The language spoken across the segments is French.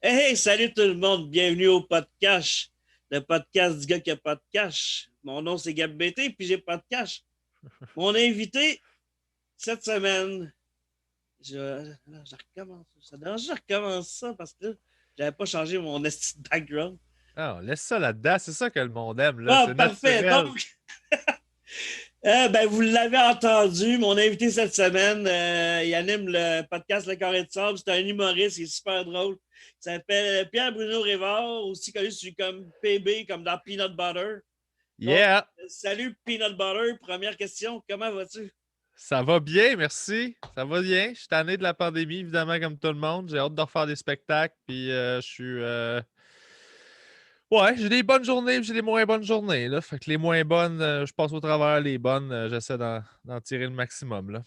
Hey, salut tout le monde, bienvenue au podcast, le podcast du gars qui a pas de cash. Mon nom c'est Gab BT, puis j'ai pas de cash. Mon invité cette semaine, je recommence. Ça dérange, je recommence ça parce que j'avais pas changé mon esti de background. Ah, on laisse ça là-dedans. C'est ça que le monde aime, là. Ah, C'est parfait. naturel. Vous l'avez entendu, mon invité cette semaine, il anime le podcast Le Carré de Sable. C'est un humoriste, il est super drôle. Il s'appelle Pierre-Bruno Révard, aussi connu comme PB, comme dans Peanut Butter. Donc, Yeah! salut Peanut Butter. Première question, comment vas-tu? Ça va bien, merci. Ça va bien. Je suis tanné de la pandémie, évidemment, comme tout le monde. J'ai hâte de refaire des spectacles. Puis je suis. Ouais, j'ai des bonnes journées, puis j'ai des moins bonnes journées. Là. Fait que les moins bonnes, je passe au travers. Les bonnes, j'essaie d'en tirer le maximum. Là.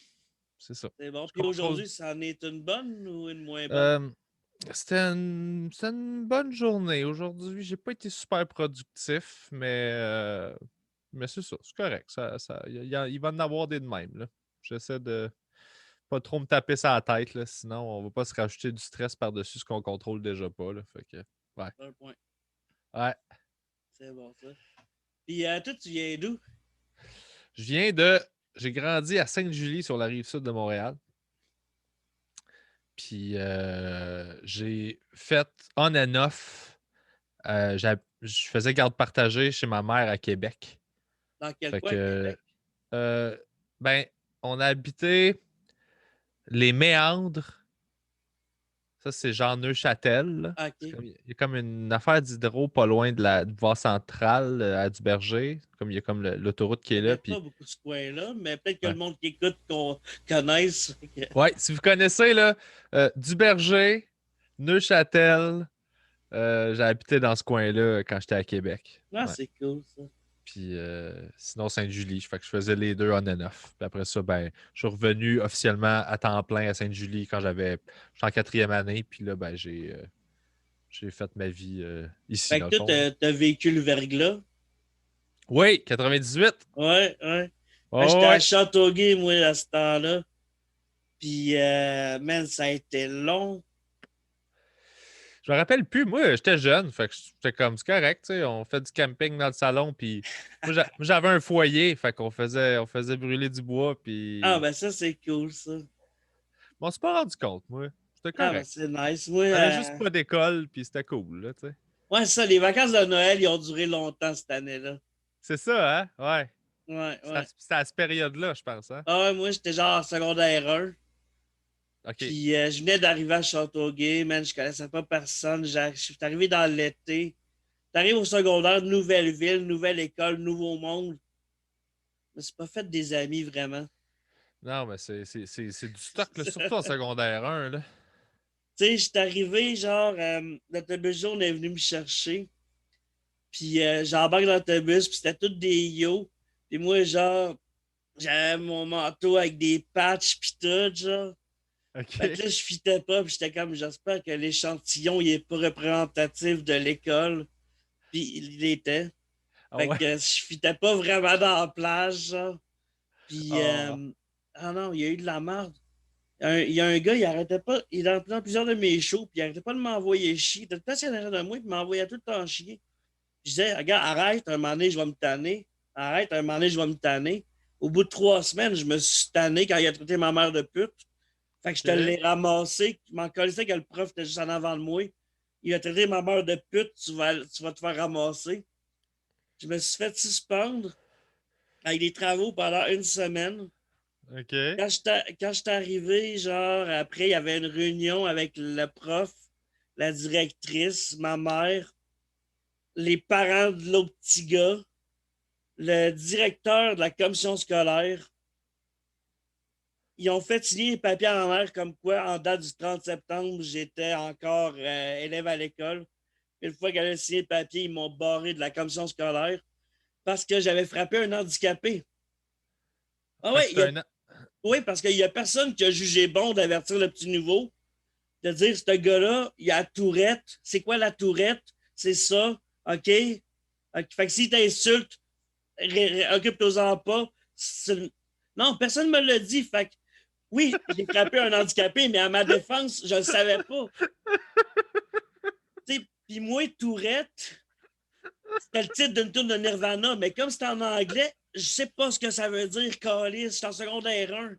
C'est ça. C'est bon. Je Puis contrôle. aujourd'hui, ça en est une bonne ou une moins bonne? Euh, c'était une bonne journée. Aujourd'hui, j'ai pas été super productif, mais c'est ça, c'est correct. Il va en avoir des de même. Là. J'essaie de pas trop me taper ça à la tête, là, sinon on va pas se rajouter du stress par-dessus ce qu'on contrôle déjà pas. Là. Fait que, ouais. Un point. Ouais. C'est bon, ça. Puis toi, tu viens d'où? Je viens de. J'ai grandi à Sainte-Julie sur la rive sud de Montréal. Puis j'ai fait on and off. Je faisais garde partagée chez ma mère à Québec. Dans quel Fait coin à que, Québec? euh, ben, on a habité les Méandres. Ça, c'est genre Neuchâtel. Là. Ah, OK. Il y a comme une affaire d'hydro pas loin de la voie centrale à Duberger. Comme il y a comme l'autoroute qui Je est là. connais pas Puis, beaucoup ce coin-là, mais peut-être que le ouais. monde qui écoute qu'on connaisse. Ouais, si vous connaissez, là, Duberger, Neuchâtel, j'ai habité dans ce coin-là quand j'étais à Québec. Ah, Ouais. c'est cool, ça. Puis sinon, Sainte-Julie. Fait que je faisais les deux on and off. Puis après ça, ben, je suis revenu officiellement à temps plein à Sainte-Julie quand j'étais en quatrième année. Puis là, ben, j'ai fait ma vie ici, Fait dans le que toi, fond. Là. t'as vécu le verglas. Oui, 98. Ouais, ouais. Ah, j'étais Oh, à ouais. Châteauguay, moi, à ce temps-là. Puis, man, ça a été long. Je me rappelle plus. Moi, j'étais jeune. Fait que j'étais comme, c'est correct. Tu sais, on fait du camping dans le salon. Puis moi, j'avais un foyer. Fait qu'on faisait brûler du bois. Ah, Puis ben ça, c'est cool, ça. on s'est pas rendu compte, moi. C'était Ah, ben correct. c'est nice. Moi, On avait juste pas d'école. Puis c'était cool, là, tu sais. ouais, ça, les vacances de Noël, ils ont duré longtemps cette année-là. C'est ça, hein? Ouais. Ouais, C'est à, ouais. c'est à cette période-là, je pense, hein? Ah, ouais, moi, j'étais genre en secondaire 1. OK. Puis, je venais d'arriver à Châteauguay, man, je connaissais pas personne. Je suis arrivé dans l'été. T'arrives au secondaire, nouvelle ville, nouvelle école, nouveau monde. Mais c'est pas fait des amis, vraiment. Non, mais c'est du stock, là, surtout en secondaire 1, là. Tu sais, je suis arrivé, genre, l'autobus jaune est venu me chercher. Puis j'embarque dans l'autobus, puis c'était tous des yo. Puis moi, genre, j'avais mon manteau avec des patchs, puis tout, genre. Fait que OK. là, je fitais pas, puis j'étais comme, j'espère que l'échantillon, il est pas représentatif de l'école. Puis il était. Ah Fait ouais. que je fitais pas vraiment dans la plage, genre. Puis, Ah. ah non, il y a eu de la merde. Il y a un gars, il arrêtait pas, il est dans plusieurs de mes shows, puis il arrêtait pas de m'envoyer chier. Il était tout le temps derrière de moi, puis il m'envoyait tout le temps chier. Je disais, regarde, arrête, un moment donné, je vais me tanner. Arrête, un moment donné, je vais me tanner. Au bout de 3 semaines, je me suis tanné quand il a traité ma mère de pute. Fait que je te OK. l'ai ramassé. Je m'en connaissais que le prof était juste en avant de moi. Il a traité ma mère de pute, tu vas te faire ramasser. Je me suis fait suspendre avec des travaux pendant une semaine. OK. Quand j'étais arrivé, genre, après, il y avait une réunion avec le prof, la directrice, ma mère, les parents de l'autre petit gars, le directeur de la commission scolaire. Ils ont fait signer les papiers à ma mère comme quoi, en date du 30 septembre, j'étais encore élève à l'école. Une fois qu'elle a signé le papier, ils m'ont barré de la commission scolaire parce que j'avais frappé un handicapé. Ah Fait que ouais, c'était un. oui, parce qu'il n'y a personne qui a jugé bon d'avertir le petit nouveau, de dire, ce gars-là, il a la tourette. C'est quoi la tourette? C'est ça, OK? Fait que s'il t'insulte, occupe-toi-en pas. Non, personne ne me l'a dit. Fait que, oui, j'ai frappé un handicapé, mais à ma défense, je ne le savais pas. Puis moi, Tourette, c'était le titre d'une tune de Nirvana, mais comme c'est en anglais, je sais pas ce que ça veut dire, Calis. Je suis en secondaire 1.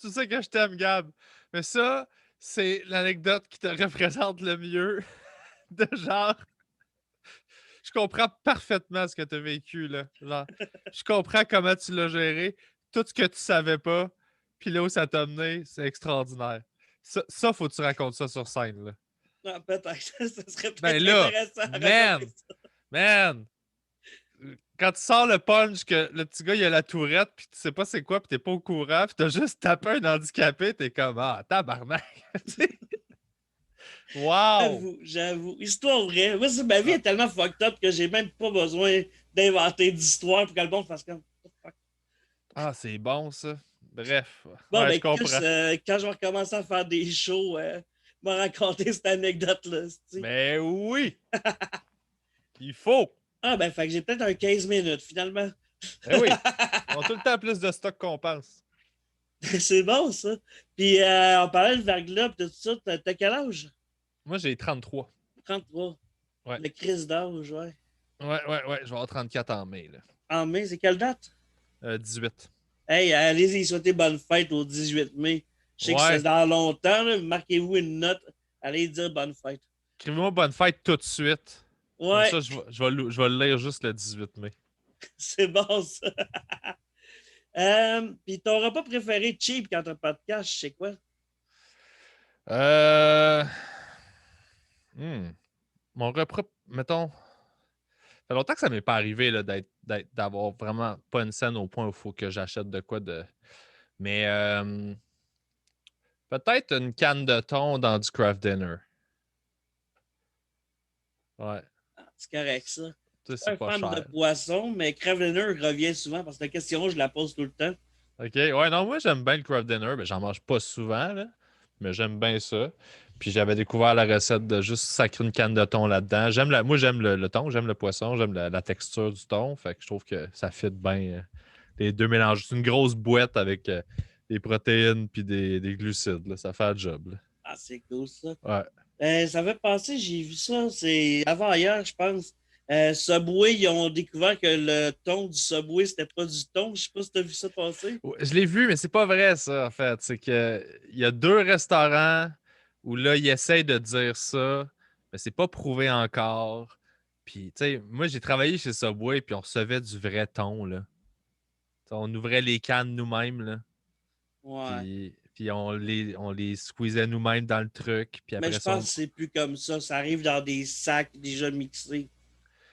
Tu sais que je t'aime, Gab. Mais ça, c'est l'anecdote qui te représente le mieux. De genre, je comprends parfaitement ce que tu as vécu, là. Genre, je comprends comment tu l'as géré, tout ce que tu savais pas, puis là où ça t'a mené, c'est extraordinaire. Ça, faut que tu racontes ça sur scène, là. Non, peut-être. Ça serait Ben peut-être là, intéressant à raconter man, ça. man, quand tu sors le punch que le petit gars, il a la tourette, puis tu sais pas c'est quoi, puis t'es pas au courant, puis t'as juste tapé un handicapé, t'es comme, ah, tabarnak. Wow! J'avoue. Histoire vraie. Moi, ma vie Ah, est tellement fucked up que j'ai même pas besoin d'inventer d'histoire pour que le monde fasse comme. ah, c'est bon, ça. Bref. Bon, Ouais, ben, je comprends. quand je vais recommencer à faire des shows, je vais raconter cette anecdote-là. Mais oui, il faut. Ah, ben, fait que j'ai peut-être un 15 minutes, finalement. Ben oui. On a tout le temps plus de stock qu'on pense. C'est bon, ça. Puis, on parlait de verglas et tout ça. T'as quel âge? Moi, j'ai 33. 33. Ouais. Le crise d'âge, ouais. Ouais. Je vais avoir 34 en mai, là. En mai, c'est quelle date? 18. Hey, allez-y, souhaitez bonne fête au 18 mai. Je sais que c'est Ouais. dans longtemps, là. Marquez-vous une note. Allez dire bonne fête. Écrivez-moi bonne fête tout de suite. Comme Ouais, ça, je vais le lire juste le 18 mai. c'est bon, ça. Puis ton repas préféré cheap quand t'as pas de cash, c'est quoi? Euh... hmm. Mon repas, mettons... Ça fait longtemps que ça m'est pas arrivé là, d'avoir vraiment pas une scène au point où il faut que j'achète de quoi de... Mais peut-être une canne de thon dans du craft dinner. Ouais. C'est correct, ça. Tu sais, Je suis pas c'est un pas fan de cher. poisson, mais Kraft Dinner revient souvent parce que la question, je la pose tout le temps. OK. Ouais, non, moi, j'aime bien le craft dinner. Mais j'en mange pas souvent, là. Mais j'aime bien ça. Puis j'avais découvert la recette de juste sacrer une canne de thon là-dedans. Moi, j'aime le thon, j'aime le poisson, j'aime la texture du thon. Fait que je trouve que ça fit bien les deux mélanges. C'est une grosse boîte avec des protéines puis des glucides, là. Ça fait le job, là. Ah, c'est cool, ça. Ouais. Ça fait passer, j'ai vu ça, c'est avant-hier, je pense. Subway, ils ont découvert que le thon du Subway, c'était pas du thon. Je sais pas si tu as vu ça passer. Ouais, je l'ai vu, mais c'est pas vrai, ça, en fait. C'est que il y a deux restaurants où là, ils essayent de dire ça, mais c'est pas prouvé encore. Puis, tu sais, moi, j'ai travaillé chez Subway, puis on recevait du vrai thon, là. T'sais, on ouvrait les cannes nous-mêmes, là. Ouais. Puis on les squeezait nous-mêmes dans le truc. Puis Mais après je ça, pense que c'est plus comme ça. Ça arrive dans des sacs déjà mixés.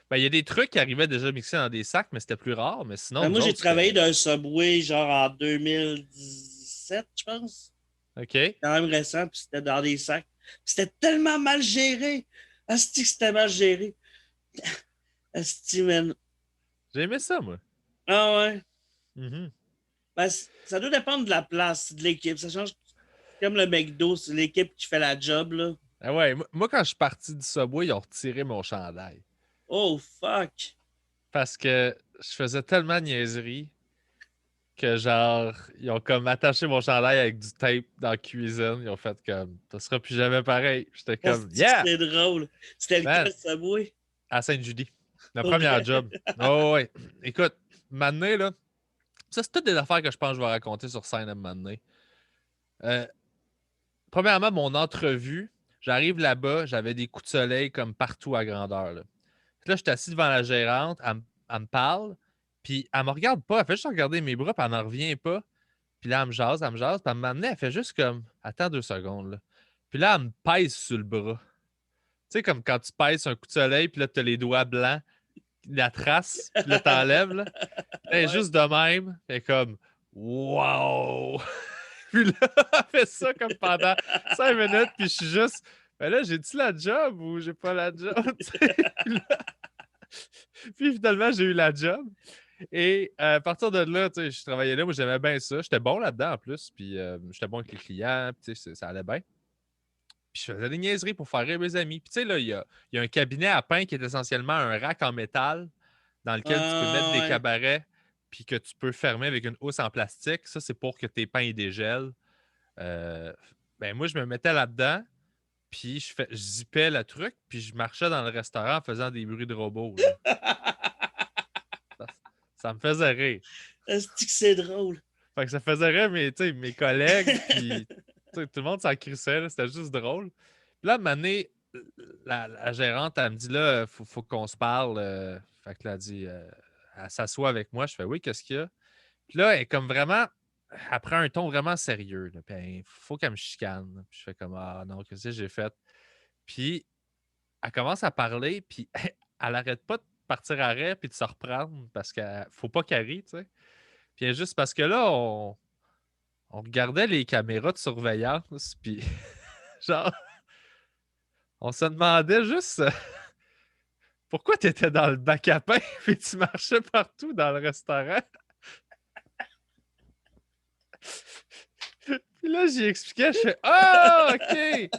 ben, il y a des trucs qui arrivaient déjà mixés dans des sacs, mais c'était plus rare. Mais sinon, nous Moi, j'ai autres, travaillé c'était... dans un Subway genre en 2017, je pense. OK? Quand même récent, puis c'était dans des sacs. C'était tellement mal géré. Asti, que c'était mal géré. Asti, man. J'ai aimé ça, moi. Ah ouais. Mhm. Ben, ça doit dépendre de la place, de l'équipe. Ça change comme le McDo, c'est l'équipe qui fait la job, là. Ah ouais, moi, quand je suis parti du Subway, ils ont retiré mon chandail. Oh, fuck. Parce que je faisais tellement de niaiseries que genre, ils ont comme attaché mon chandail avec du tape dans la cuisine. Ils ont fait comme, ça sera plus jamais pareil. J'étais comme, Asti, que yeah, c'était drôle. C'était le cas man, de Subway. à Sainte-Julie. Le Pour premier vrai. job. Oh, ouais. Écoute, maintenant, là, ça, c'est toutes des affaires que je pense que je vais raconter sur scène à un moment donné. Euh, Premièrement, mon entrevue, j'arrive là-bas, j'avais des coups de soleil comme partout à grandeur, là. Puis là, je suis assis devant la gérante, elle me parle, puis elle me regarde pas, elle fait juste regarder mes bras, puis elle n'en revient pas. Puis là, elle me jase, puis elle m'amenait, elle fait juste comme, attends 2 secondes, là. Puis là, elle me pèse sur le bras. Tu sais, comme quand tu pèses un coup de soleil, puis là, tu as les doigts blancs, la trace, puis là, t'enlèves, là. Elle est Ouais. juste de même, elle est comme, wow! Puis là, elle fait ça comme pendant 5 minutes, puis je suis juste, ben là, j'ai-tu la job ou j'ai pas la job? Puis, puis finalement, j'ai eu la job. Et à partir de là, tu sais, je travaillais là, moi j'aimais bien ça. J'étais bon là-dedans en plus, puis j'étais bon avec les clients, puis tu sais, ça allait bien. Puis je faisais des niaiseries pour faire rire mes amis. Puis tu sais, là, il y a un cabinet à pain qui est essentiellement un rack en métal dans lequel tu peux mettre des Ouais. cabarets, puis que tu peux fermer avec une housse en plastique. Ça, c'est pour que tes pains ils dégèlent. Euh, ben moi, je me mettais là-dedans, Puis je zippais le truc, puis je marchais dans le restaurant en faisant des bruits de robots. Là. Ça, ça me faisait rire. Est-ce que c'est drôle? Fait que ça faisait rire mes collègues, puis tout le monde s'en crissait, c'était juste drôle. Puis là, à un moment donné, la gérante, elle me dit là, faut qu'on se parle. Fait que là, elle dit, elle s'assoit avec moi. Je fais oui, qu'est-ce qu'il y a? Puis là, elle est comme vraiment, elle prend un ton vraiment sérieux. Là, puis il faut qu'elle me chicane. Puis je fais comme ah non, qu'est-ce que j'ai fait? Puis elle commence à parler, puis elle arrête pas de partir à rire puis de se reprendre parce qu'il faut pas qu'elle rie, tu sais. Puis juste parce que là, on regardait les caméras de surveillance, puis genre, on se demandait juste pourquoi tu étais dans le bac à pain puis tu marchais partout dans le restaurant. Puis là, j'y expliquais, je fais ah, ok!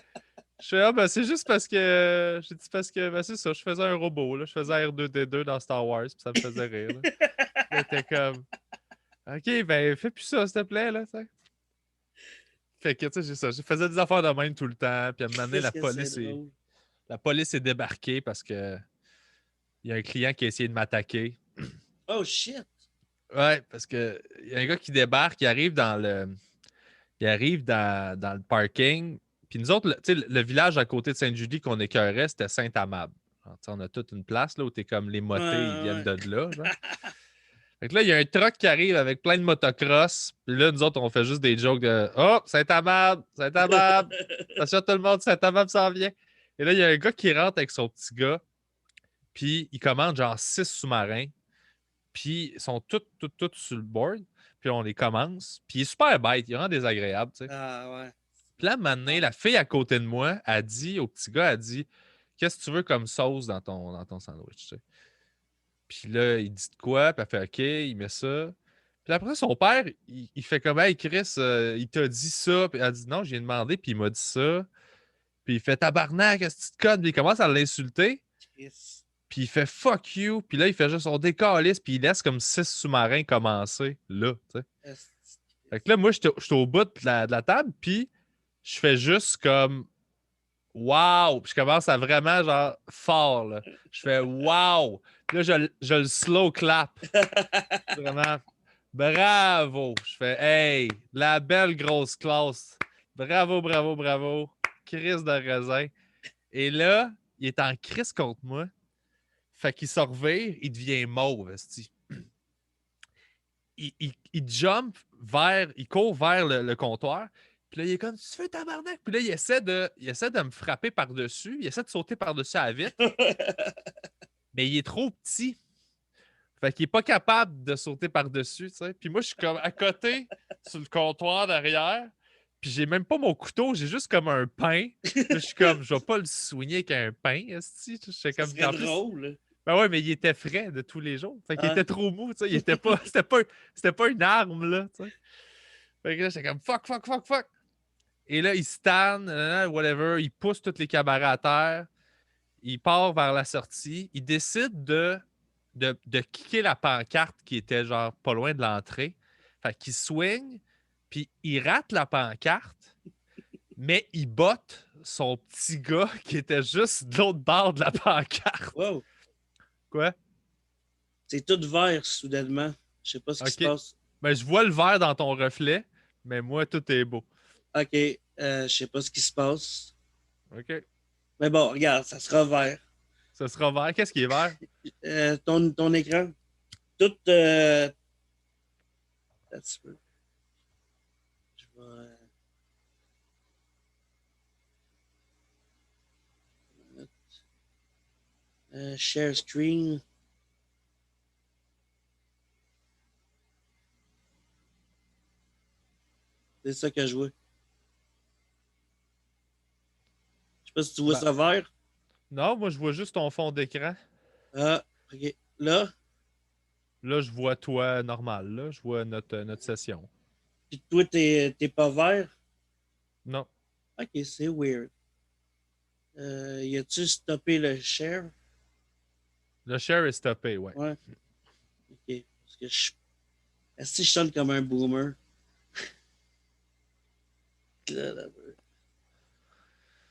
Je fais ah, ben c'est juste parce que. J'ai dit parce que, ben c'est ça, je faisais un robot, là. Je faisais R2D2 dans Star Wars, puis ça me faisait rire, là. Là, t'es comme, ok, ben fais plus ça, s'il te plaît, là, tu sais. Fait que, tu sais, j'ai ça. Je faisais des affaires de même tout le temps, puis à un moment donné, Qu'est-ce que c'est drôle? la police est débarquée parce que il y a un client qui a essayé de m'attaquer. Oh shit! Ouais, parce que il y a un gars qui débarque, il arrive dans le parking. Puis nous autres, tu sais, le village à côté de Sainte-Julie qu'on écœurait, c'était Saint-Amable. Alors, tu sais, on a toute une place là où t'es comme les Ouais, motés, ils viennent ouais. de là, genre. Fait que là, il y a un truck qui arrive avec plein de motocross. Puis là, nous autres, on fait juste des jokes de oh, Saint-Amable, Saint-Amable. Attention, tout le monde, Saint-Amable s'en vient. Et là, il y a un gars qui rentre avec son petit gars. Puis il commande genre 6 sous-marins. Puis ils sont tous sur le board. Puis on les commence. Puis il est super bête. Il est vraiment désagréable, tu sais. Ah ouais. Puis là, maintenant, la fille à côté de moi a dit au petit gars, a dit qu'est-ce que tu veux comme sauce dans ton sandwich, tu sais. Puis là, il dit de quoi, puis elle fait OK, il met ça. Puis après, son père, il fait comme hey, Chris, il t'a dit ça. Puis elle dit non, j'ai demandé, puis il m'a dit ça. Puis il fait tabarnak, est-ce que tu te connes? Puis il commence à l'insulter. Chris. Puis il fait fuck you. Puis là, il fait juste son décalisse. Puis il laisse comme 6 sous-marins commencer là, tu sais. Est-ce Fait que là, moi, j'étais au bout de la table. Puis je fais juste comme wow. Puis je commence à vraiment, genre, fort, là. Je fais wow. Puis là, je le slow clap. Vraiment, bravo. Je fais hey, la belle grosse classe. Bravo, bravo, bravo. Crise de raisin. Et là, il est en crise contre moi. Fait qu'il se revire, il devient mauve, esti. Il jump il court vers le comptoir. Puis là, il est comme, tu fais tabarnak. Puis là, il essaie de me frapper par-dessus. Il essaie de sauter par-dessus à la vitre. Mais il est trop petit. Fait qu'il est pas capable de sauter par-dessus, tu sais. Puis moi, je suis comme à côté, sur le comptoir derrière. Puis j'ai même pas mon couteau, j'ai juste comme un pain. Puis là, je suis comme, je vais pas le soigner avec un pain, esti. Je suis Ça comme, serait en plus, drôle. ben ouais, mais il était frais de tous les jours. Fait qu'il Hein? était trop mou, tu sais. Il était pas, c'était pas une arme, là, tu sais. Fait que là, j'étais comme fuck, fuck, fuck, fuck. Et là, il stand, whatever. Il pousse toutes les cabarets à terre. Il part vers la sortie. Il décide de kicker la pancarte qui était genre pas loin de l'entrée. Fait qu'il swing, puis il rate la pancarte, mais il botte son petit gars qui était juste de l'autre bord de la pancarte. Wow. Quoi? C'est tout vert soudainement. Je sais pas ce qui se OK. passe. Ben, je vois le vert dans ton reflet, mais moi, tout est beau. OK. Je sais pas ce qui se passe. OK. Mais bon, regarde, ça sera vert. Ça sera vert. Qu'est-ce qui est vert? Ton écran. Tout. Un petit peu. Je vais. Share screen. C'est ça que je vois. Je sais pas si tu vois Ben, ça vert. non, moi, je vois juste ton fond d'écran. Ah, OK. Là, Là, je vois toi normal. Là, je vois notre session. puis toi, t'es pas vert. Non. OK, c'est weird. Y a-tu stoppé le share? Le share est stoppé, ouais. Ouais. OK. Parce que est-ce que je sonne comme un boomer? Là, là,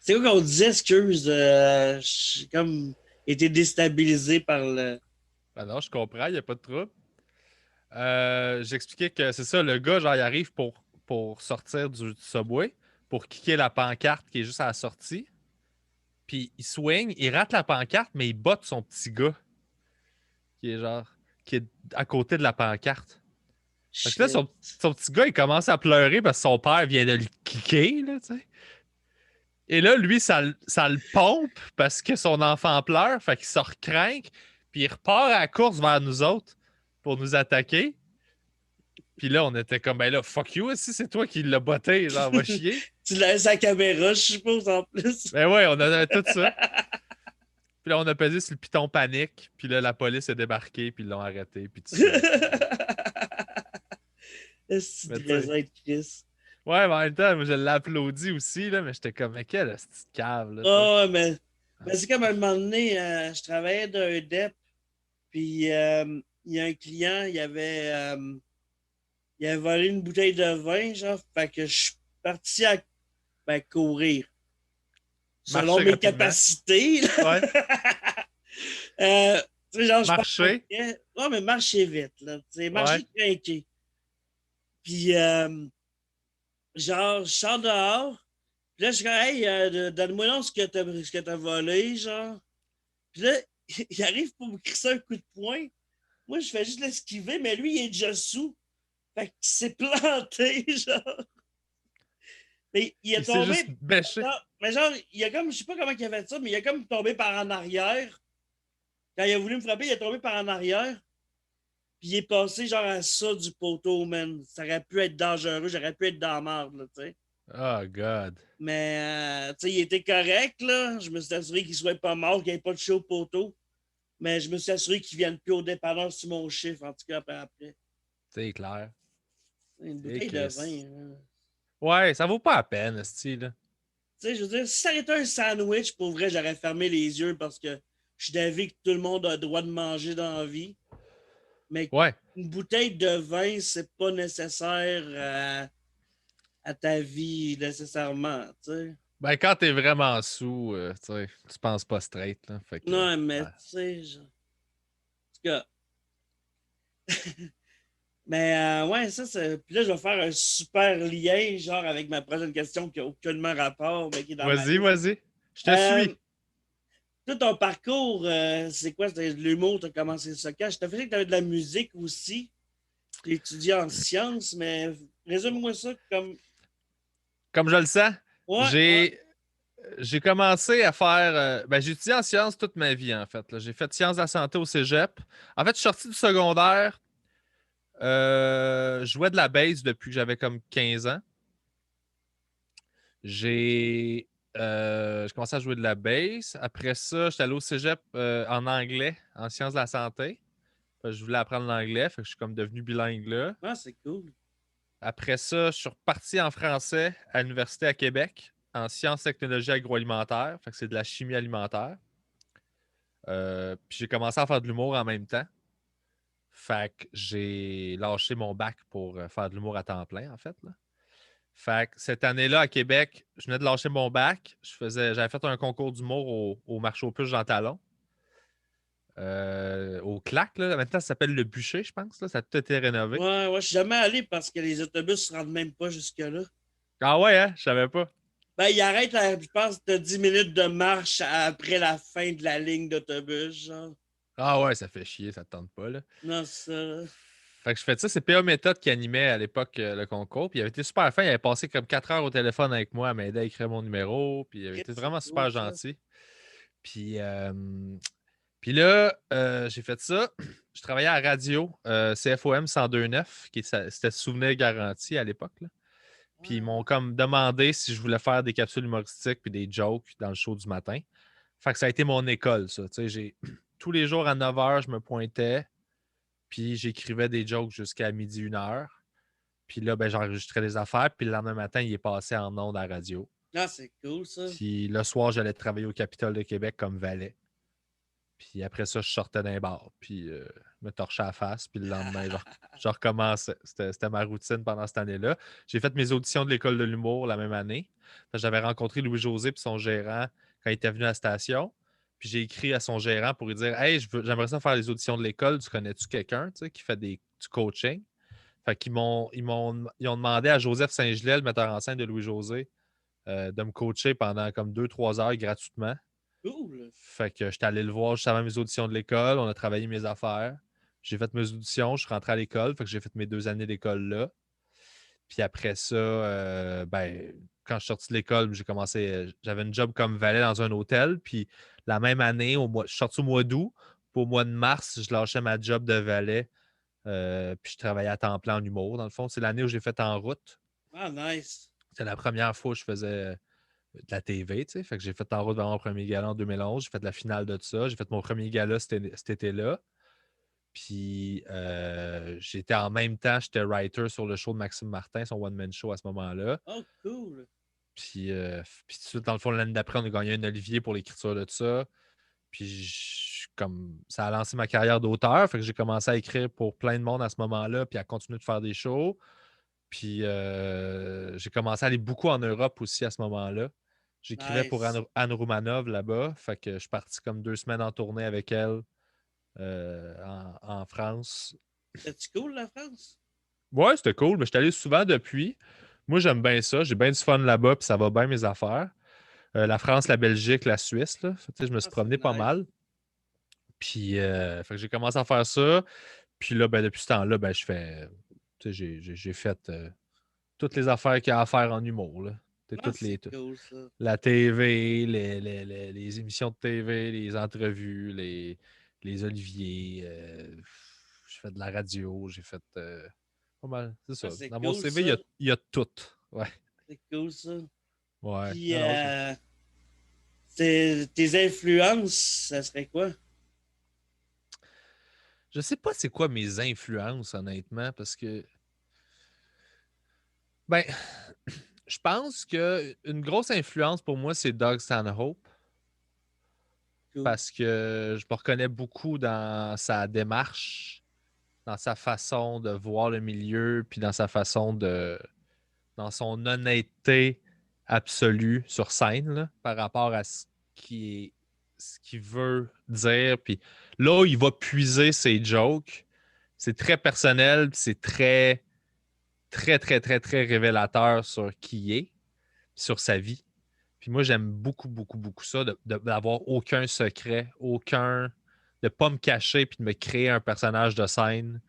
C'est quoi qu'on disait, excuse? J'ai comme été déstabilisé par le. Ben non, je comprends, il n'y a pas de trouble. J'expliquais que c'est ça, le gars, genre, il arrive pour sortir du subway, pour kicker la pancarte qui est juste à la sortie. Puis il swing, il rate la pancarte, mais il botte son petit gars, qui est genre, qui est à côté de la pancarte. Fait que là, Shit. son petit gars, il commence à pleurer parce que son père vient de le kicker, là, tu sais. Et là, lui, ça le pompe parce que son enfant pleure, fait qu'il se recrinque, puis il repart à la course vers nous autres pour nous attaquer. Puis là, on était comme, ben là, fuck you, si c'est toi qui l'as botté, genre, va chier. Tu laisses la caméra, je suppose, en plus. Ben ouais, on a tout ça. Puis là, on a pesé sur le piton panique, puis là, la police est débarquée, puis ils l'ont arrêté, puis tout ça. Est-ce Mais que tu sais, tu Chris? ouais, mais en même temps, moi, je l'ai applaudi aussi, là, mais j'étais comme, mais quelle petite cave, là, tu sais. Ah, ouais, mais c'est comme à un moment donné, je travaillais dans un DEP, puis il y a un client, il avait volé une bouteille de vin, genre, fait que je suis parti à courir. Selon Marcher mes rapidement. capacités, là. Ouais. Tu sais, genre, je pense Marcher. non, mais marcher vite, là. Tu sais, Ouais. marcher craqué. Puis, genre, je sors dehors. Puis là, je suis comme, hey, donne-moi donc ce que t'as volé, genre. Puis là, il arrive pour me crisser un coup de poing. Moi, je fais juste l'esquiver, mais lui, il est déjà sous. Fait qu'il s'est planté, genre. Mais il est Il s'est juste tombé. bêché. Mais genre, il a comme, je sais pas comment il a fait ça, mais il a comme tombé par en arrière. Quand il a voulu me frapper, il est tombé par en arrière. Puis il est passé genre à ça du poteau, man. Ça aurait pu être dangereux, j'aurais pu être dans la merde, là, tu sais. Oh, God. Mais, tu sais, il était correct, là. Je me suis assuré qu'il soit pas mort, qu'il n'y ait pas de chaud au poteau. Mais je me suis assuré qu'il ne vienne plus au dépanneur sur mon chiffre, en tout cas, après. C'est clair. Une Et bouteille de vin, Chris. hein. Ouais, ça vaut pas la peine, ce là. Tu sais, je veux dire, si ça avait été un sandwich, pour vrai, j'aurais fermé les yeux parce que je suis d'avis que tout le monde a le droit de manger dans la vie. Mais Ouais. une bouteille de vin, c'est pas nécessaire à ta vie, nécessairement, tu sais. Ben, quand t'es vraiment sous, tu sais, tu penses pas straight, là. Fait que, Non, mais ouais. tu sais, en tout cas. Mais ouais, ça, c'est. Puis là, je vais faire un super lien, genre, avec ma prochaine question qui n'a aucunement rapport, mais qui est dans ma Vas-y, liste. vas-y. Je te Euh, suis. Tout ton parcours, c'est quoi? C'était de l'humour, tu as commencé ça quand? Je te fait que tu avais de la musique aussi. Tu étudié en sciences, mais résume-moi ça comme. Comme je le sens, Ouais, ouais. j'ai j'ai commencé à faire. Ben, j'ai étudié en sciences toute ma vie, en fait, là. J'ai fait sciences de la santé au cégep. En fait, je suis sorti du secondaire. Je jouais de la bass depuis que j'avais comme 15 ans. J'ai commencé à jouer de la bass. Après ça, j'étais allé au cégep en anglais, en sciences de la santé. Je voulais apprendre l'anglais, fait que je suis comme devenu bilingue là. Ah, c'est cool. Après ça, je suis reparti en français à l'Université à Québec, en sciences, technologies agroalimentaires, fait que c'est de la chimie alimentaire. Puis j'ai commencé à faire de l'humour en même temps. Fait que j'ai lâché mon bac pour faire de l'humour à temps plein, en fait, là. Fait que cette année-là, à Québec, je venais de lâcher mon bac. J'avais fait un concours d'humour au marché aux puces Jean Talon. Au CLAC, là. Maintenant, ça s'appelle Le Bûcher, je pense. Là. Ça a tout été rénové. Ouais, ouais, je suis jamais allé parce que les autobus ne se rendent même pas jusque-là. Ah ouais, hein? Je savais pas. Ben, il arrête, je pense, de 10 minutes de marche après la fin de la ligne d'autobus, genre. Ah ouais, ça fait chier, ça te tente pas, là. Non, c'est ça. Fait que je fais ça. C'est PA Méthode qui animait à l'époque le concours. Puis il avait été super fin. Il avait passé comme 4 heures au téléphone avec moi à m'aider à écrire mon numéro. Puis il avait été C'est vraiment cool, super ça. gentil. Puis, puis là, j'ai fait ça. Je travaillais à la radio, CFOM 102.9, c'était Souvenir Garanti à l'époque, là. Puis ils m'ont Ouais. comme demandé si je voulais faire des capsules humoristiques puis des jokes dans le show du matin. Fait que ça a été mon école, ça. Tu sais, tous les jours à 9 h, je me pointais, puis j'écrivais des jokes jusqu'à midi, 1 h. Puis là, ben, j'enregistrais des affaires, puis le lendemain matin, il est passé en ondes à la radio. Ah, c'est cool, ça. Puis le soir, j'allais travailler au Capitole de Québec comme valet. Puis après ça, je sortais d'un bar. Puis me torchais la face, puis le lendemain, je recommençais. C'était ma routine pendant cette année-là. J'ai fait mes auditions de l'école de l'humour la même année. J'avais rencontré Louis-José et son gérant quand il était venu à la station. Puis j'ai écrit à son gérant pour lui dire Hey, j'aimerais ça faire les auditions de l'école. Tu connais-tu quelqu'un qui fait du coaching? Fait qu'ils ont demandé à Joseph Saint-Gelais, le metteur en scène de Louis-José, de me coacher pendant comme 2-3 heures gratuitement. Cool. Fait que j'étais allé le voir juste avant mes auditions de l'école. On a travaillé mes affaires. J'ai fait mes auditions. Je suis rentré à l'école. Fait que j'ai fait mes 2 années d'école là. Puis après ça, quand je suis sorti de l'école, j'ai commencé. J'avais une job comme valet dans un hôtel. Puis la même année, je suis sorti au mois d'août. Puis au mois de mars, je lâchais ma job de valet. Puis je travaillais à temps plein en humour. Dans le fond, c'est l'année où j'ai fait en route. Ah, nice. C'est la première fois que je faisais de la TV, tu sais. Fait que j'ai fait en route vers mon premier gala en 2011. J'ai fait la finale de ça. J'ai fait mon premier gala cet été-là. Puis j'étais en même temps, j'étais writer sur le show de Maxime Martin, son one-man show à ce moment-là. Oh, cool. Puis tout de suite, dans le fond, l'année d'après, on a gagné un Olivier pour l'écriture de ça. Puis comme ça a lancé ma carrière d'auteur. Fait que j'ai commencé à écrire pour plein de monde à ce moment-là, puis à continuer de faire des shows. Puis j'ai commencé à aller beaucoup en Europe aussi à ce moment-là. J'écrivais pour Nice. Anne Roumanoff là-bas. Fait que je suis parti comme 2 semaines en tournée avec elle en France. C'est-tu cool, la France? Ouais, c'était cool, mais je suis allé souvent depuis. Moi, j'aime bien ça. J'ai bien du fun là-bas, puis ça va bien mes affaires. La France, la Belgique, la Suisse, là. Fait que, je me suis Ah, c'est promené pas nice. mal. Puis fait que j'ai commencé à faire ça. Puis là, depuis ce temps-là, je fais. J'ai fait toutes les affaires qu'il y a à faire en humour. Là. Ah, c'est cool, ça. La TV, les émissions de TV, les entrevues, les oliviers. J'ai fait de la radio, j'ai fait pas mal. C'est Ah, ça. c'est Dans mon cool, CV, ça. il y a tout. Ouais. C'est cool, ça. Ouais. Puis, Non, non, tes influences, ça serait quoi? je sais pas c'est quoi mes influences, honnêtement, parce que ben, je pense que une grosse influence pour moi, c'est Doug Stanhope. Cool. Parce que je me reconnais beaucoup dans sa démarche, dans sa façon de voir le milieu, puis dans sa façon dans son honnêteté absolue sur scène, là, par rapport à ce qu'il veut dire. Puis là où il va puiser ses jokes, c'est très personnel, puis c'est très, très, très, très, très révélateur sur qui il est, sur sa vie. Puis moi, j'aime beaucoup, beaucoup, beaucoup ça, d'avoir aucun secret, de ne pas me cacher puis de me créer un personnage de scène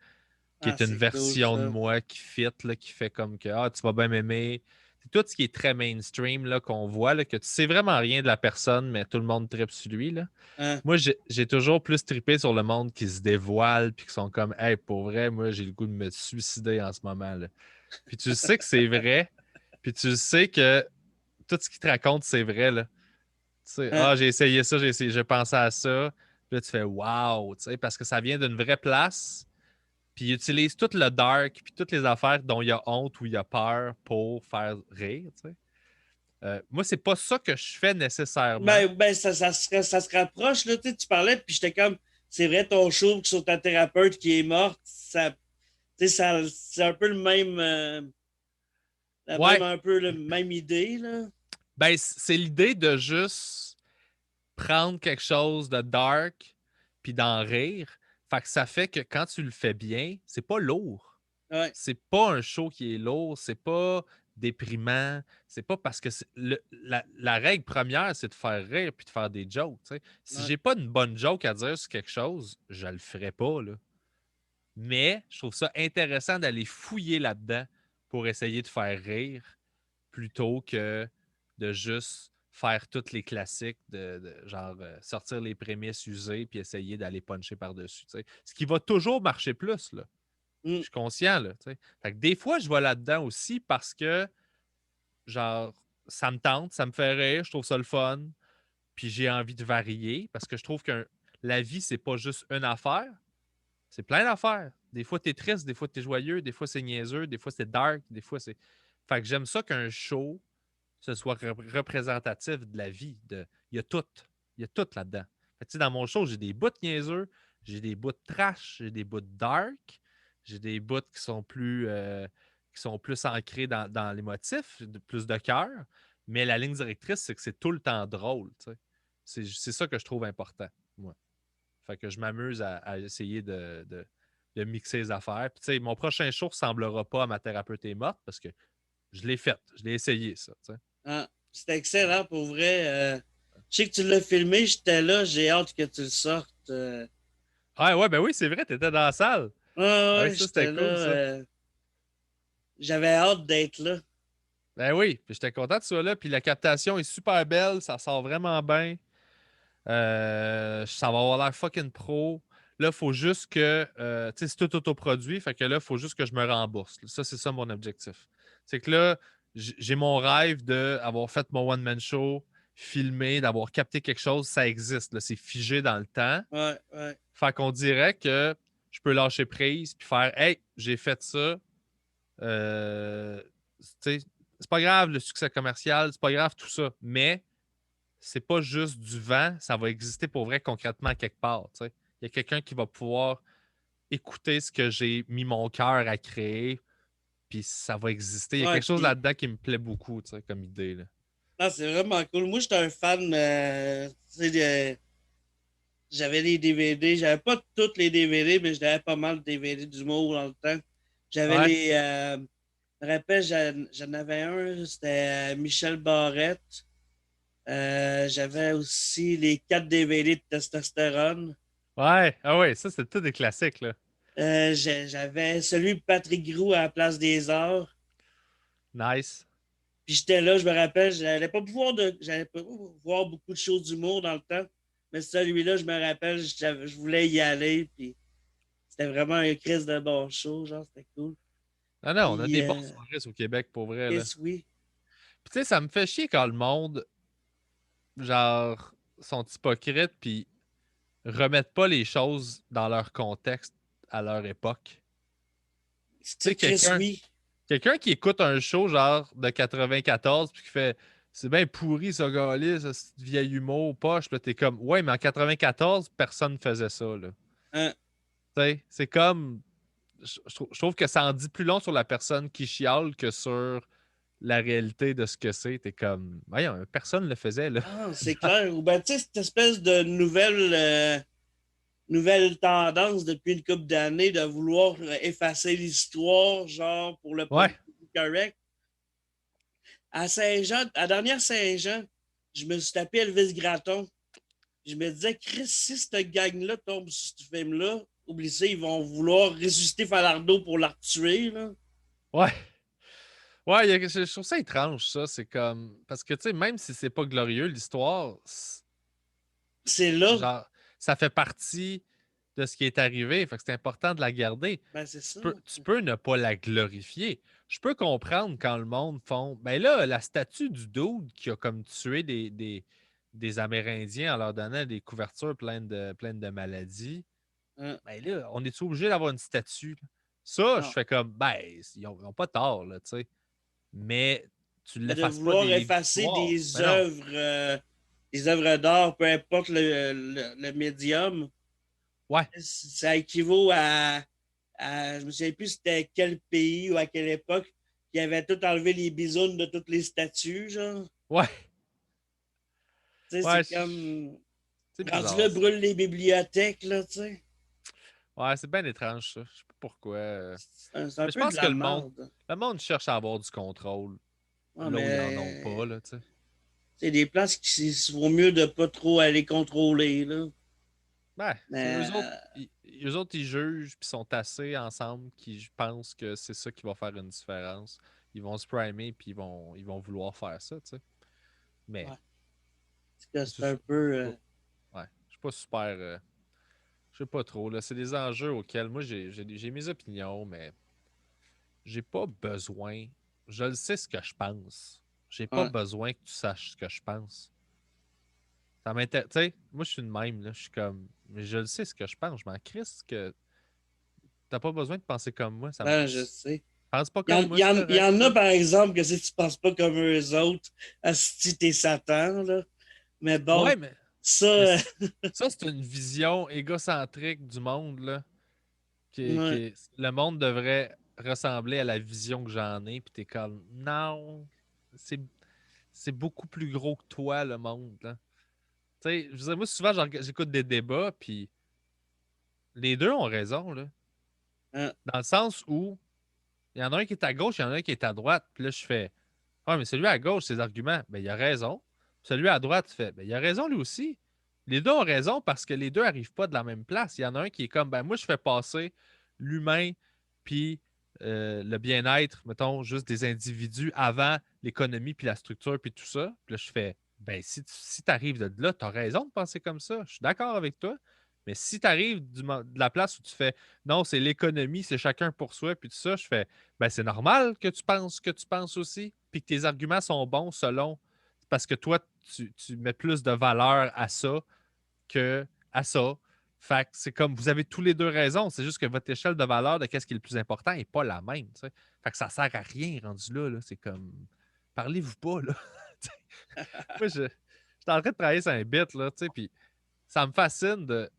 qui Ah, est une c'est cool, version de ça. moi qui fit, là, qui fait comme que tu vas bien m'aimer. C'est tout ce qui est très mainstream là, qu'on voit, là, que tu sais vraiment rien de la personne, mais tout le monde tripe sur lui. Là. Hein? Moi, j'ai toujours plus trippé sur le monde qui se dévoile puis qui sont comme Hey, pour vrai, moi, j'ai le goût de me suicider en ce moment. Là. Puis tu sais que c'est vrai, puis tu sais que tout ce qu'il te raconte, c'est vrai. Là. Tu sais, Hein? j'ai essayé ça, j'ai pensé à ça. Puis là, tu fais wow, tu sais, parce que ça vient d'une vraie place. Puis il utilise tout le dark, puis toutes les affaires dont il y a honte ou il y a peur pour faire rire. Tu sais. Moi, c'est pas ça que je fais nécessairement. Ça se rapproche, là. Tu parlais, puis j'étais comme, c'est vrai, ton show sur ta thérapeute qui est morte, c'est un peu le même, Ouais, un peu la même idée, là. c'est l'idée de juste prendre quelque chose de dark, puis d'en rire. Fait que ça fait que quand tu le fais bien, c'est pas lourd. Ouais, C'est pas un show qui est lourd, c'est pas déprimant, c'est pas parce que la règle première, c'est de faire rire puis de faire des jokes. Tu sais. Si ouais. j'ai pas une bonne joke à dire sur quelque chose, je le ferai pas. Là. Mais je trouve ça intéressant d'aller fouiller là-dedans pour essayer de faire rire plutôt que de juste faire tous les classiques de genre sortir les prémices usées puis essayer d'aller puncher par-dessus. Tu sais. Ce qui va toujours marcher plus, là. Mm. Je suis conscient, là. Tu sais. Fait que des fois, je vais là-dedans aussi parce que, genre, ça me tente, ça me fait rire, je trouve ça le fun, puis j'ai envie de varier parce que je trouve que la vie, c'est pas juste une affaire, c'est plein d'affaires. Des fois, t'es triste, des fois, t'es joyeux, des fois, c'est niaiseux, des fois, c'est dark, des fois, c'est. Fait que j'aime ça qu'un show, ce soit représentatif de la vie. Il y a tout. Il y a tout là-dedans. Fait que, dans mon show, j'ai des bouts niaiseux, J'ai des bouts de trash, j'ai des bouts de dark, j'ai des bouts qui sont plus ancrés dans les motifs, plus de cœur. Mais la ligne directrice, c'est que c'est tout le temps drôle. Tu sais. C'est ça que je trouve important, moi. Fait que je m'amuse à essayer de mixer les affaires. Puis, tu sais, mon prochain show ne ressemblera pas à Ma thérapeute est morte parce que je l'ai fait. Je l'ai essayé, ça. Tu sais. Ah, c'était excellent pour vrai. Je sais que tu l'as filmé, j'étais là, j'ai hâte que tu le sortes. Ah ouais, ben oui, c'est vrai, t'étais dans la salle. Ah Ah oui, ouais, ça, j'étais c'était là. cool, ça. J'avais hâte d'être là. Ben oui, puis j'étais content que tu sois là. Puis la captation est super belle, ça sort vraiment bien. Ça va avoir l'air fucking pro. Là, il faut juste que. Tu sais, c'est tout autoproduit. Fait que là, il faut juste que je me rembourse. Ça, c'est ça mon objectif. C'est que là, j'ai mon rêve d'avoir fait mon one-man show, filmé, d'avoir capté quelque chose. Ça existe. Là, c'est figé dans le temps. Ouais, ouais. Fait qu'on dirait que je peux lâcher prise puis faire Hey, j'ai fait ça. Euh, tu sais, c'est pas grave le succès commercial, c'est pas grave tout ça. Mais c'est pas juste du vent, ça va exister pour vrai concrètement quelque part. Tu sais. Il y a quelqu'un qui va pouvoir écouter ce que j'ai mis mon cœur à créer, puis ça va exister. Il y a Ouais, quelque chose puis là-dedans qui me plaît beaucoup, tu sais, comme idée. Là. non, c'est vraiment cool. Moi, j'étais un fan. Tu sais, j'avais des DVD. J'avais pas tous les DVD, mais j'avais pas mal de DVD d'humour dans le temps. J'avais Ouais, les. Je me rappelle, j'en avais un, c'était Michel Barrette. J'avais aussi les 4 DVD de testostérone. ouais, ah ouais, ça c'est tout des classiques, là. J'avais celui de Patrick Groux à la Place des Arts. Nice. Puis j'étais là, je me rappelle, j'allais pas voir beaucoup de choses d'humour dans le temps. Mais celui-là, je me rappelle, je voulais y aller. Puis c'était vraiment un crise de bon show, genre, c'était cool. Non, non, on a Puis, des bons humoristes au Québec pour vrai, là. qu'est-ce oui. Puis tu sais, ça me fait chier quand le monde, genre, sont hypocrites, puis remettent pas les choses dans leur contexte à leur époque. Tu sais, Chris, oui. quelqu'un qui écoute un show genre de 94 puis qui fait c'est bien pourri ce gars-là, ce vieil humour poche, là t'es comme ouais, mais en 94, personne faisait ça là. Hein? Tu sais, c'est comme je trouve que ça en dit plus long sur la personne qui chiale que sur la réalité de ce que c'est. T'es comme voyons, personne le faisait là. Ah, c'est clair. Ou ben, tu sais, cette espèce de nouvelle tendance depuis une couple d'années de vouloir effacer l'histoire, genre, pour le Ouais. politique correct. À Saint-Jean, à la dernière Saint-Jean, je me suis tapé Elvis Gratton. Je me disais, Chris, si cette gang-là tombe sur ce film-là, oublie ça, ils vont vouloir ressusciter Falardeau pour la tuer, là. Ouais. Ouais, je trouve ça étrange, ça. C'est comme. Parce que, tu sais, même si c'est pas glorieux, l'histoire, C'est là. genre, ça fait partie de ce qui est arrivé. Fait que c'est important de la garder. Ben, c'est ça. Tu peux ne pas la glorifier. Je peux comprendre quand le monde font. Ben là, la statue du dude qui a comme tué des Amérindiens en leur donnant des couvertures pleines de maladies. Hein? Ben là, on est obligé d'avoir une statue? Ça, je Non. fais comme, ben, ils ont pas tort, là, tu sais. Mais tu ne Mais de l'effaces pas vouloir des livres effacer d'histoire. Ben non. des œuvres d'art, peu importe le médium, Ouais, ça équivaut je me souviens plus c'était quel pays ou à quelle époque qui avait tout enlevé les bisounes de toutes les statues, genre. ouais, Tu sais, ouais, c'est comme. c'est Rendu bizarre, là, ça. brûle les bibliothèques, là, tu sais. Ouais, c'est bien étrange, ça. Je sais pas pourquoi. C'est un Mais je peu de pense que la merde. le monde cherche à avoir du contrôle Ouais, là où ils en ont mais pas, là, tu sais. c'est des places qui vaut mieux de pas trop aller contrôler, là. Ouais, c'est Mais eux autres, ils jugent puis sont assez ensemble qui pensent que c'est ça qui va faire une différence. Ils vont se primer puis ils vont vouloir faire ça, tu sais. Mais ouais, c'est c'est ça. un peu. Ouais, je suis pas super. Je sais pas trop, là. C'est des enjeux auxquels moi j'ai mes opinions, mais j'ai pas besoin. Je le sais ce que je pense. J'ai pas Ouais. besoin que tu saches ce que je pense. Ça m'intéresse. Tu sais, moi, je suis une même, là. Je suis comme. Mais je le sais ce que je pense. Je m'en crisse que t'as pas besoin de penser comme moi. Ben, je sais. Pense pas comme moi, c'est Il y correct, en ça. a, par exemple, que si tu penses pas comme eux autres, si t'es Satan, là. Mais Ouais, bon, mais. Ça, Ça, c'est une vision égocentrique du monde, là. ouais. Le monde devrait ressembler à la vision que j'en ai, puis t'es comme, non, c'est c'est beaucoup plus gros que toi, le monde, là. Tu sais, je veux dire, moi, souvent, j'écoute des débats, puis les deux ont raison, là. Hein. Dans le sens où il y en a un qui est à gauche, il y en a un qui est à droite, puis là, je fais, ah, mais celui à gauche, ses arguments, ben, il a raison. Celui à droite, tu fais, ben, il a raison lui aussi. Les deux ont raison parce que les deux n'arrivent pas de la même place. Il y en a un qui est comme, ben, moi, je fais passer l'humain puis le bien-être, mettons, juste des individus avant l'économie puis la structure puis tout ça. Puis là, je fais, ben, si tu arrives de là, tu as raison de penser comme ça. Je suis d'accord avec toi. Mais si tu arrives de la place où tu fais, non, c'est l'économie, c'est chacun pour soi, puis tout ça, je fais, ben, c'est normal que tu penses ce que tu penses aussi, puis que tes arguments sont bons selon, parce que toi, tu mets plus de valeur à ça que à ça. Fait que c'est comme, vous avez tous les deux raison, c'est juste que votre échelle de valeur de qu'est-ce qui est le plus important n'est pas la même, tu sais. Fait que ça sert à rien rendu là, c'est comme, parlez-vous pas, là. Moi, j'étais en train de travailler sur un bit, là, tu sais, puis ça me fascine de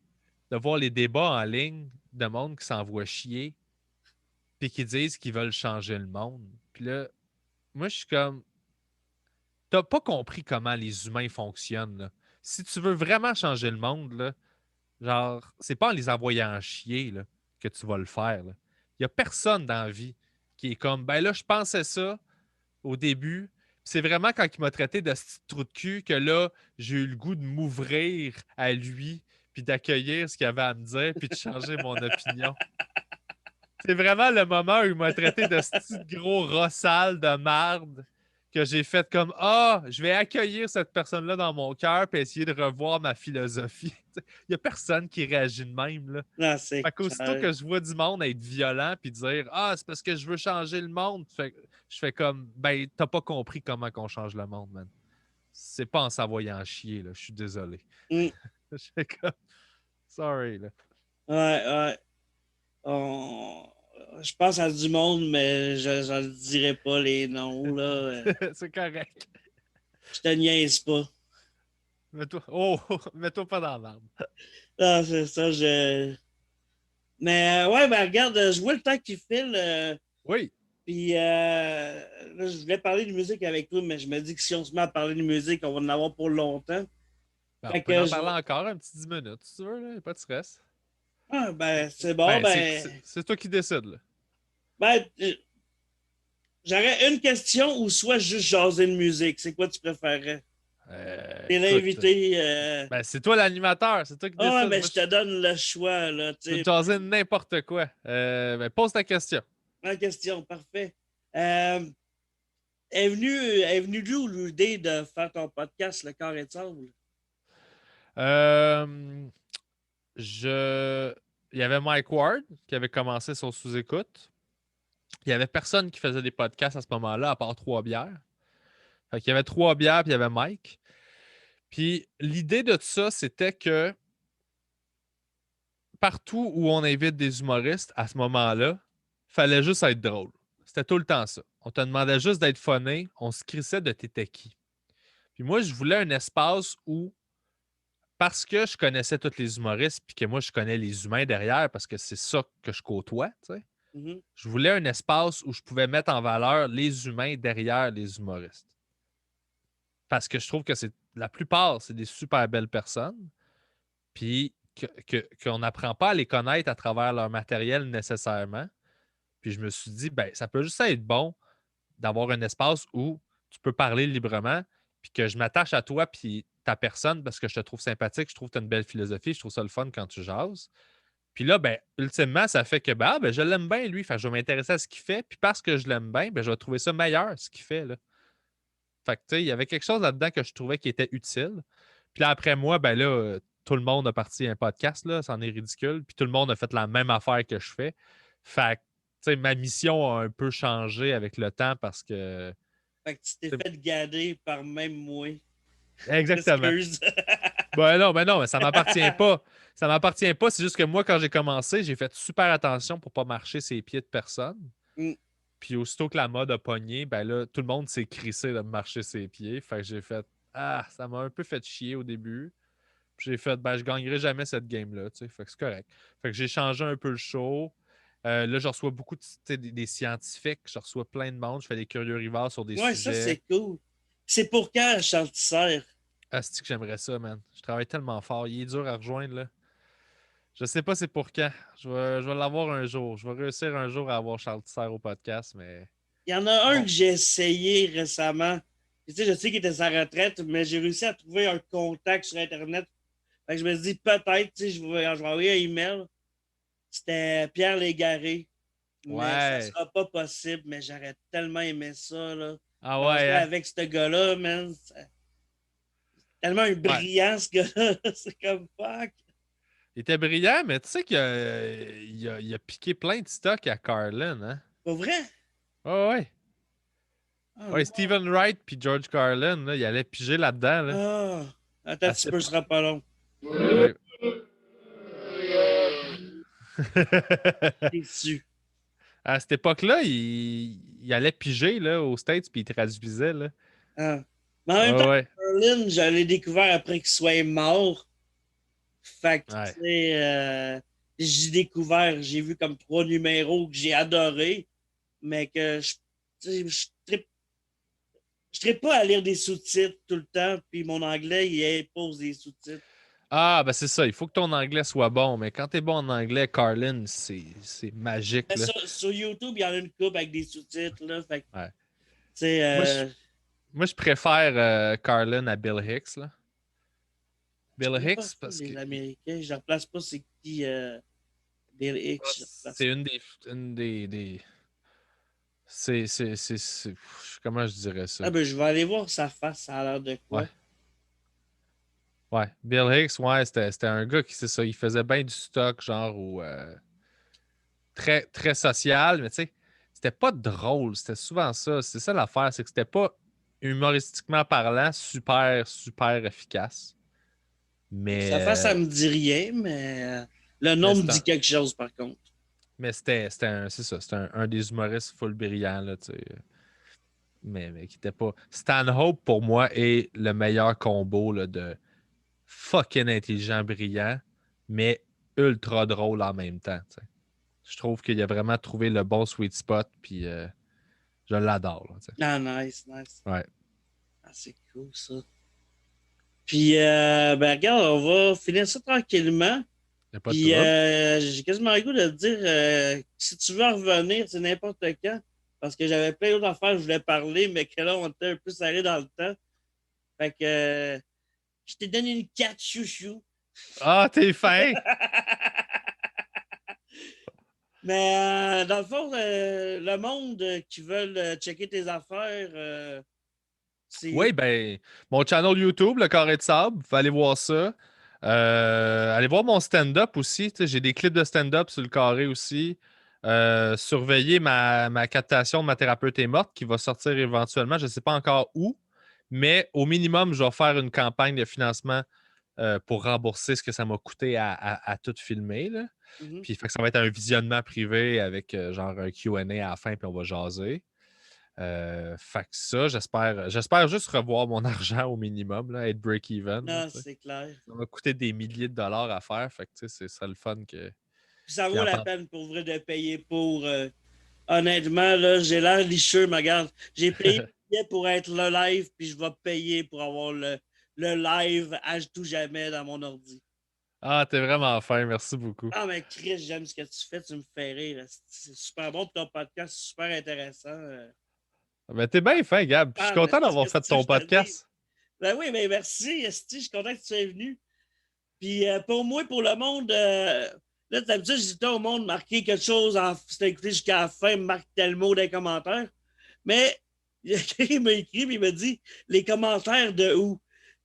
voir les débats en ligne de monde qui s'envoie chier puis qui disent qu'ils veulent changer le monde. Puis là, moi, je suis comme, t'as pas compris comment les humains fonctionnent, là. Si tu veux vraiment changer le monde, là, genre, c'est pas en les envoyant chier là, que tu vas le faire. Il y a personne dans la vie qui est comme, ben là, je pensais ça au début. C'est vraiment quand il m'a traité de ce petit trou de cul que là, j'ai eu le goût de m'ouvrir à lui, puis d'accueillir ce qu'il avait à me dire, puis de changer mon opinion. C'est vraiment le moment où il m'a traité de ce petit gros rossal de marde que j'ai fait comme ah, je vais accueillir cette personne-là dans mon cœur puis essayer de revoir ma philosophie. Il n'y a personne qui réagit de même, là. Non, c'est Fait qu'aussitôt clair. que je vois du monde être violent puis dire ah, c'est parce que je veux changer le monde, je fais comme ben, t'as pas compris comment qu'on change le monde, man. C'est pas en s'envoyant chier, là. Je suis désolé. Mm. Je fais comme sorry, là. Ouais, ouais. On- Je pense à du monde, mais je ne dirai pas les noms, là. C'est correct. Je te niaise pas. Mets-toi, oh, mets-toi pas dans l'arbre. Ah, c'est ça, Mais ouais, ben regarde, je vois le temps qui file. Oui. Puis là, je voulais parler de musique avec toi, mais je me dis que si on se met à parler de musique, on va en avoir pour longtemps. Ben, on Fait peut que en parler encore un petit 10 minutes, si tu veux, là. Pas de stress. ah, ben, c'est bon, Ben, ben, c'est toi qui décides, là. ben, j'aurais une question ou soit juste jaser de musique. C'est quoi tu préférerais? T'es Écoute, l'invité. ben, c'est toi l'animateur, c'est toi qui Ah, ouais, décides. ben, Moi, je te donne le choix, là, tu je peux sais. te jaser n'importe quoi. Ben, pose ta question. Ma question, parfait. Euh, est venue d'où l'idée de faire ton podcast, Le Carré de Sable? Euh, je... Il y avait Mike Ward qui avait commencé son sous-écoute. Il y avait personne qui faisait des podcasts à ce moment-là, à part Trois Bières. Fait qu'il y avait Trois Bières, puis il y avait Mike. Puis l'idée de ça, c'était que partout où on invite des humoristes à ce moment-là, fallait juste être drôle. C'était tout le temps ça. On te demandait juste d'être funné, on se crissait de t'étais qui. Puis moi, je voulais un espace où, parce que je connaissais tous les humoristes, puis que moi, je connais les humains derrière, parce que c'est ça que je côtoie, tu sais, Mhm. je voulais un espace où je pouvais mettre en valeur les humains derrière les humoristes. Parce que je trouve que c'est la plupart, c'est des super belles personnes. Puis qu'on n'apprend pas à les connaître à travers leur matériel nécessairement. Puis je me suis dit, ben, ça peut juste être bon d'avoir un espace où tu peux parler librement, puis que je m'attache à toi, puis ta personne, parce que je te trouve sympathique, je trouve que tu as une belle philosophie, je trouve ça le fun quand tu jases. Puis là, ben, ultimement, ça fait que ben, je l'aime bien, lui. Fait que je vais m'intéresser à ce qu'il fait. Puis parce que je l'aime bien, ben, je vais trouver ça meilleur, ce qu'il fait. Là. Fait que, tu sais, il y avait quelque chose là-dedans que je trouvais qui était utile. Puis là, après moi, ben là, tout le monde a parti un podcast, là, c'en est ridicule. Puis tout le monde a fait la même affaire que je fais. Fait que, tu sais, ma mission a un peu changé avec le temps parce que. Fait que tu t'es tu sais, fait garder par même moi. exactement. Excuse. Ben non, mais ça m'appartient pas. Ça m'appartient pas. C'est juste que moi, quand j'ai commencé, j'ai fait super attention pour pas marcher ses pieds de personne. Mm. Puis aussitôt que la mode a pogné, ben là, tout le monde s'est crissé de me marcher ses pieds. Fait que j'ai fait ah, ça m'a un peu fait chier au début. J'ai fait, ben, je gagnerai jamais cette game-là. Fait que c'est correct. Fait que j'ai changé un peu le show. Là, je reçois beaucoup des scientifiques. Je reçois plein de monde. Je fais des curieux rivards sur des Ouais, ça, sujets. c'est cool. C'est pour quand, Charles Tisser? Asti que j'aimerais ça, man. Je travaille tellement fort. Il est dur à rejoindre, là. Je sais pas c'est pour quand. Je vais l'avoir un jour. Je vais réussir un jour à avoir Charles Tisser au podcast, mais Il y en a un bon. que j'ai essayé récemment. Je sais qu'il était sa retraite, mais j'ai réussi à trouver un contact sur Internet. Fait que je me suis dit, peut-être, je vais envoyer un email. C'était Pierre Légaré. Mais ça Ouais. sera pas possible. Mais j'aurais tellement aimé ça, là. Ah ouais, Jaser hein? avec ce gars-là, man. Tellement un Ouais. brillant, ce gars-là. C'est comme fuck. Il était brillant, mais tu sais qu'il a piqué plein de stock à Carlin, hein? Pas vrai? Ouais, ouais. Ah Ouais, non. Stephen Wright puis George Carlin, là, il allait piger là-dedans, là. Ah. Attends un À petit cette... peu, ce sera pas long. Ouais. Déçu. À cette époque-là, il allait piger là, aux States puis il traduisait. Là. Ah. Mais en même temps, Ouais, ouais. Berlin, je l'ai découvert après qu'il soit mort. Fait que, tu Ouais. sais, j'ai découvert, j'ai vu comme 3 numéros que j'ai adoré, mais que tu sais, je ne pas à lire des sous-titres tout le temps, puis mon anglais, il impose des sous-titres. Ah, ben c'est ça. Il faut que ton anglais soit bon. Mais quand t'es bon en anglais, Carlin, c'est magique. Mais Là. sur YouTube, il y en a une coupe avec des sous-titres, là. Fait que, tu Ouais. sais, Moi, je, moi, je préfère Carlin à Bill Hicks. Là. je Bill connais pas Hicks, ça, parce que les Américains. Je ne replace pas c'est qui Bill Hicks. Je replace c'est une des. Comment je dirais Ah ça? ben, je vais aller voir sa face, ça a l'air de Ouais. quoi. Ouais. Bill Hicks, ouais, c'était un gars qui, c'est ça, il faisait bien du stock, genre, ou très, très social, mais tu sais, c'était pas drôle. C'était souvent ça. C'est ça l'affaire, c'est que c'était pas humoristiquement parlant super, super efficace. Mais, Sa face, ça me dit rien, mais le mais nom me c'est dit quelque chose, par contre. mais c'est ça, c'était un des humoristes full brillants, là, tu sais. Mais qui était pas. Stanhope, pour moi, est le meilleur combo là, de fucking intelligent, brillant, mais ultra drôle en même temps. Tu sais. Je trouve qu'il a vraiment trouvé le bon sweet spot, puis je l'adore. Là, tu sais. Ah, nice, nice. Ouais, Ah, c'est cool, ça. Puis, ben, regarde, on va finir ça tranquillement. y a pas de Puis, trouble. j'ai quasiment le goût de te dire, si tu veux en revenir, c'est n'importe quand. Parce que j'avais plein d'autres affaires que je voulais parler, mais que là, on était un peu serré dans le temps. Fait que, je t'ai donné une 4 chouchou. Ah, t'es fin! Mais dans le fond, le monde qui veulent checker tes affaires, c'est. Oui, ben, mon channel YouTube, Le Carré de Sable, vous allez voir ça. Allez voir mon stand-up aussi. Tu sais, j'ai des clips de stand-up sur le carré aussi. Surveillez ma captation de Ma thérapeute est morte qui va sortir éventuellement. Je ne sais pas encore où, mais au minimum, je vais faire une campagne de financement pour rembourser ce que ça m'a coûté à tout filmer. Là. Mhm. Puis fait que ça va être un visionnement privé avec genre un Q&A à la fin, puis on va jaser. Fait que ça, j'espère juste revoir mon argent au minimum, là, être break-even. Là, Non, tu sais. c'est clair. Ça m'a coûté des milliers de dollars à faire. Fait que tu sais, c'est ça le fun que. Puis ça Puis vaut en la par- peine pour vrai de payer pour. Honnêtement, là, j'ai l'air licheux, mais regarde. J'ai payé le billet pour être le live, puis je vais payer pour avoir le live à tout jamais dans mon ordi. Ah, t'es vraiment fin, merci beaucoup. Ah, mais Chris, j'aime ce que tu fais, tu me fais rire. C'est super bon, ton podcast, c'est super intéressant. Ben, t'es bien fin, Gab. Puis je suis Ah, mais content d'avoir qu'est-ce que fait tu veux ton que je te dise? podcast. Ben oui, mais merci, Esti, je suis content que tu sois venu. Puis pour moi, pour le monde, là, d'habitude, je dis au monde, marquer quelque chose, si t'as écouté jusqu'à la fin, marque tel mot dans les commentaires. Mais il m'a écrit, puis il m'a dit, les commentaires de où?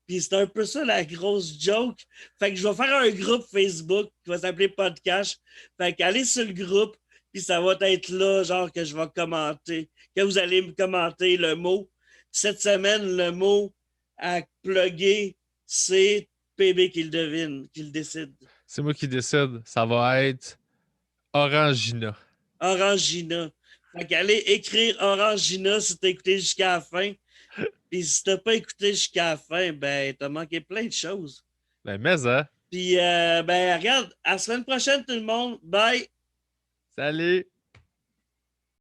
Puis c'est un peu ça la grosse joke. Fait que je vais faire un groupe Facebook qui va s'appeler Podcast. Fait qu'allez sur le groupe, puis ça va être là, genre que je vais commenter, que vous allez me commenter le mot. Cette semaine, le mot à plugger, c'est PB qui le devine, qui le décide. C'est moi qui décide. Ça va être Orangina. Orangina. Fait qu'allez écrire Orangina si t'as écouté jusqu'à la fin. Puis si t'as pas écouté jusqu'à la fin, ben t'as manqué plein de choses. Mais, hein? Puis, ben, regarde, à la semaine prochaine, tout le monde. Bye! Salut!